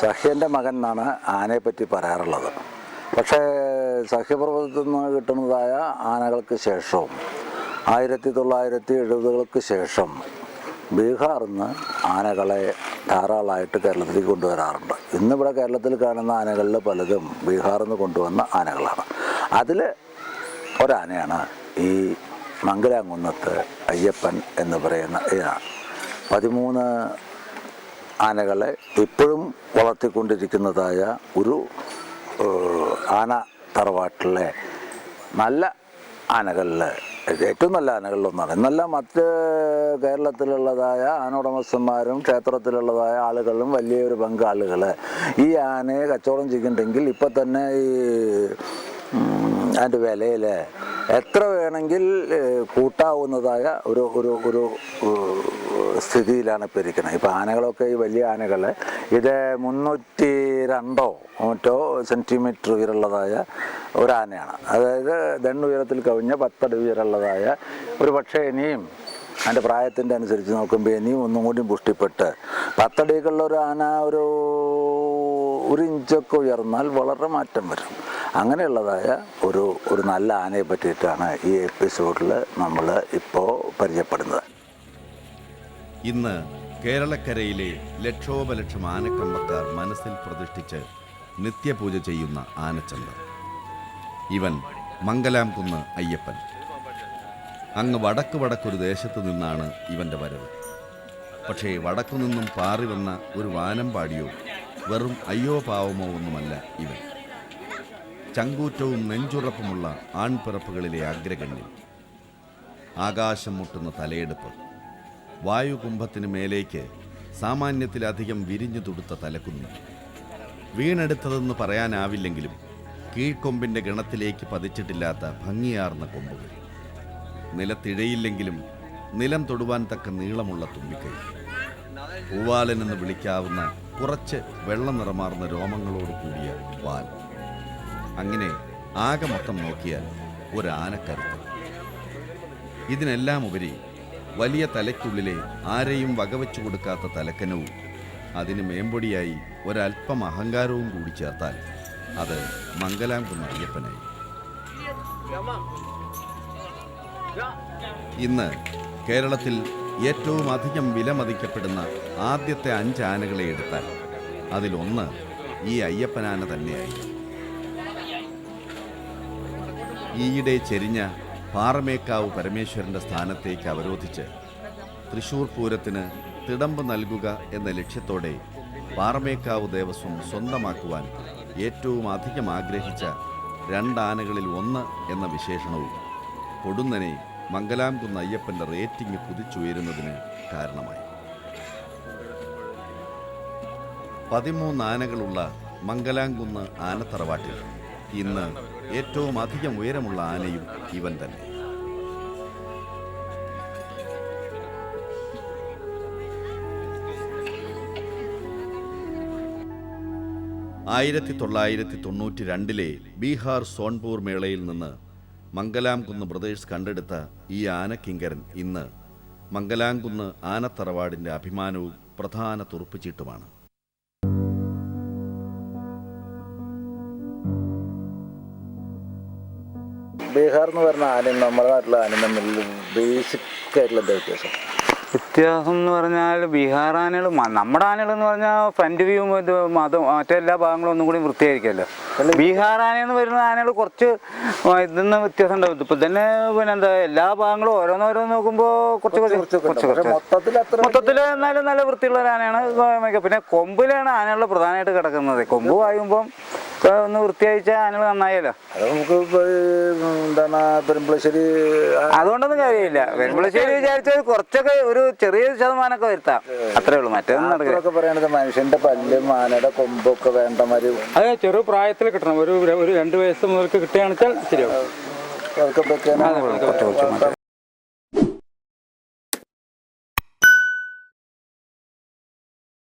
സഹ്യൻ്റെ മകൻ എന്നാണ് ആനയെപ്പറ്റി പറയാറുള്ളത്. പക്ഷേ സഹ്യപർവ്വതത്തിൽ നിന്ന് കിട്ടുന്നതായ ആനകൾക്ക് ശേഷവും 1970-കൾക്ക് ശേഷം ബീഹാറിൽ നിന്ന് ആനകളെ ധാരാളമായിട്ട് കേരളത്തിലേക്ക് കൊണ്ടുവരാറുണ്ട്. ഇന്നിവിടെ കേരളത്തിൽ കാണുന്ന ആനകളിൽ പലതും ബീഹാറിൽ നിന്ന് കൊണ്ടുവന്ന ആനകളാണ്. അതിൽ ഒരാനയാണ് ഈ മംഗലാംകുന്നത്ത് അയ്യപ്പൻ എന്ന് പറയുന്ന ഇനം. 13 ആനകളെ ഇപ്പോഴും വളർത്തിക്കൊണ്ടിരിക്കുന്നതായ ഒരു ആന തറവാട്ടിലെ നല്ല ആനകളിൽ ഏറ്റവും നല്ല ആനകളിലൊന്നാണ്. എന്നല്ല മറ്റ് കേരളത്തിലുള്ളതായ ആനോടമസ്ഥന്മാരും ക്ഷേത്രത്തിലുള്ളതായ ആളുകളും വലിയൊരു പങ്കാളുകൾ ഈ ആനയെ കച്ചവടം ചെയ്യുന്നുണ്ടെങ്കിൽ ഇപ്പം തന്നെ ഈ അതിൻ്റെ വിലയിൽ എത്ര വേണമെങ്കിൽ കൂട്ടാവുന്നതായ ഒരു ഒരു ഒരു സ്ഥിതിയിലാണ് ഇപ്പോൾ ഇരിക്കുന്നത്. ഇപ്പോൾ ആനകളൊക്കെ ഈ വലിയ ആനകൾ ഇത് 302 മറ്റോ സെൻറ്റിമീറ്റർ ഉയരമുള്ളതായ ഒരാനയാണ്. അതായത് ഉയരത്തിൽ കവിഞ്ഞ 10 അടി ഉയരമുള്ളതായ ഒരു പക്ഷേ ഇനിയും അതിൻ്റെ പ്രായത്തിൻ്റെ അനുസരിച്ച് നോക്കുമ്പോൾ ഇനിയും ഒന്നും കൂടി പുഷ്ടിപ്പെട്ട് 10 അടിക്കുള്ള ഒരു ആന ഒരു ഇഞ്ചൊക്കെ ഉയർന്നാൽ വളരെ മാറ്റം വരും. അങ്ങനെയുള്ളതായ ഒരു നല്ല ആനയെ പറ്റിയിട്ടാണ് ഈ എപ്പിസോഡിൽ നമ്മൾ ഇപ്പോൾ പരിചയപ്പെടുന്നത്. ഇന്ന് കേരളക്കരയിലെ ലക്ഷോപലക്ഷം ആനക്കമ്പക്കാർ മനസ്സിൽ പ്രതിഷ്ഠിച്ച് നിത്യപൂജ ചെയ്യുന്ന ആനച്ചന്ത. ഇവൻ മംഗലാംകുന്ന് അയ്യപ്പൻ. അങ്ങ് വടക്കൊരു ദേശത്തു നിന്നാണ് ഇവൻ്റെ വരവ്. പക്ഷേ വടക്കു നിന്നും പാറി വന്ന ഒരു വാനമ്പാടിയോ വെറും അയ്യോ പാവമോ ഒന്നുമല്ല ഇവൻ. ചങ്കൂറ്റവും നെഞ്ചുറപ്പുമുള്ള ആൺപിറപ്പുകളിലെ അഗ്രഗണ്യൻ. ആകാശം മുട്ടുന്ന തലയെടുപ്പ്, വായുകുംഭത്തിന് മേലേക്ക് സാമാന്യത്തിലധികം വിരിഞ്ഞു തുടുത്ത തലക്കുന്ന്. വീണെടുത്തതെന്ന് പറയാനാവില്ലെങ്കിലും കീഴ്ക്കൊമ്പിൻ്റെ ഗണത്തിലേക്ക് പതിച്ചിട്ടില്ലാത്ത ഭംഗിയാർന്ന കൊമ്പുകൾ. നിലത്തിഴയില്ലെങ്കിലും നിലം തൊടുവാൻ തക്ക നീളമുള്ള തുമ്പിക്കൈ. പൂവാലനെന്ന് വിളിക്കാവുന്ന കുറച്ച് വെള്ള നിറമാർന്ന രോമങ്ങളോട് കൂടിയ വാൽ. അങ്ങനെ ആകെ മൊത്തം നോക്കിയാൽ ഒരു ആനക്കരുത്ത്. ഇതിനെല്ലാം ഉപരി വലിയ തലയ്ക്കുള്ളിലെ ആരെയും വകവെച്ചു കൊടുക്കാത്ത തലക്കനവും അതിന് മേമ്പൊടിയായി ഒരൽപ്പം അഹങ്കാരവും കൂടി ചേർത്താൽ അത് മംഗലാംകുന്ന് അയ്യപ്പനായി. ഇന്ന് കേരളത്തിൽ ഏറ്റവും അധികം വിലമതിക്കപ്പെടുന്ന ആദ്യത്തെ 5 ആനകളെ എടുത്താൽ അതിലൊന്ന് ഈ അയ്യപ്പനാന തന്നെയായി. ഈയിടെ ചെരിഞ്ഞ പാറമേക്കാവ് പരമേശ്വരൻ്റെ സ്ഥാനത്തേക്ക് അവരോധിച്ച് തൃശൂർ പൂരത്തിന് തിടമ്പ് നൽകുക എന്ന ലക്ഷ്യത്തോടെ പാറമേക്കാവ് ദേവസ്വം സ്വന്തമാക്കുവാൻ ഏറ്റവും അധികം ആഗ്രഹിച്ച 2 ആനകളിൽ ഒന്ന് എന്ന വിശേഷണവും പൊടുന്നനെ മംഗലാംകുന്ന് അയ്യപ്പൻ്റെ റേറ്റിംഗ് കുതിച്ചുയരുന്നതിന് കാരണമായി. 13 ആനകളുള്ള മംഗലാംകുന്ന് ആനത്തറവാട്ടിൽ ഇന്ന് ഏറ്റവും അധികം ഉയരമുള്ള ആനയും ഇവൻ തന്നെ. ആയിരത്തി 1992 ബീഹാർ സോൺപൂർ മേളയിൽ നിന്ന് മംഗലാംകുന്ന് ബ്രദേഴ്സ് കണ്ടെടുത്ത ഈ ആനക്കിങ്കരൻ ഇന്ന് മംഗലാംകുന്ന് ആനത്തറവാടിൻ്റെ അഭിമാനവും പ്രധാന തുറുപ്പുചീട്ടുമാണ്. ബീഹാർ എന്ന് പറഞ്ഞ ആനയും നമ്മുടെ നാട്ടിലെ ആനയും തമ്മിൽ ബേസിക്കായിട്ടുള്ള വ്യത്യാസം എന്ന് പറഞ്ഞാൽ ബീഹാർ ആനകൾ നമ്മുടെ ആനകൾ എന്ന് പറഞ്ഞാൽ ഫ്രണ്ട് വ്യൂ മറ്റെല്ലാ ഭാഗങ്ങളും ഒന്നും കൂടി വൃത്തിയായിരിക്കുമല്ലോ. ബീഹാർ ആനയെന്ന് വരുന്ന ആനകൾ കുറച്ച് ഇതിന്ന് വ്യത്യാസം ഉണ്ടാവും. ഇപ്പം തന്നെ എന്താ എല്ലാ ഭാഗങ്ങളും ഓരോന്നോരോന്ന് നോക്കുമ്പോൾ കുറച്ച് മൊത്തത്തിൽ എന്നാലും നല്ല വൃത്തിയുള്ള ഒരു ആനയാണ്. പിന്നെ കൊമ്പിലാണ് ആനകളുടെ പ്രധാനമായിട്ട് കിടക്കുന്നത്. കൊമ്പ് വായുമ്പം ഒന്ന് വൃത്തിയായിച്ചാൽ ആനകൾ നന്നായല്ലോ. നമുക്ക് എന്താണ് പെരുമ്പളശ്ശേരി അതുകൊണ്ടൊന്നും കാര്യമില്ല. പെരുമ്പളശ്ശേരി വിചാരിച്ചാൽ കുറച്ചൊക്കെ ഒരു ചെറിയ ശതമാനമൊക്കെ വരുത്താം, അത്രേ ഉള്ളൂ. മറ്റൊക്കെ പറയണത് മനുഷ്യന്റെ പല്ലും ആനയുടെ കൊമ്പൊക്കെ വേണ്ട മാതിരി അത് ചെറു പ്രായത്തിൽ കിട്ടണം. ഒരു 2 വയസ്സ് മുതൽക്ക് കിട്ടുകയാണെന്ന് വെച്ചാൽ ശരിയാവും.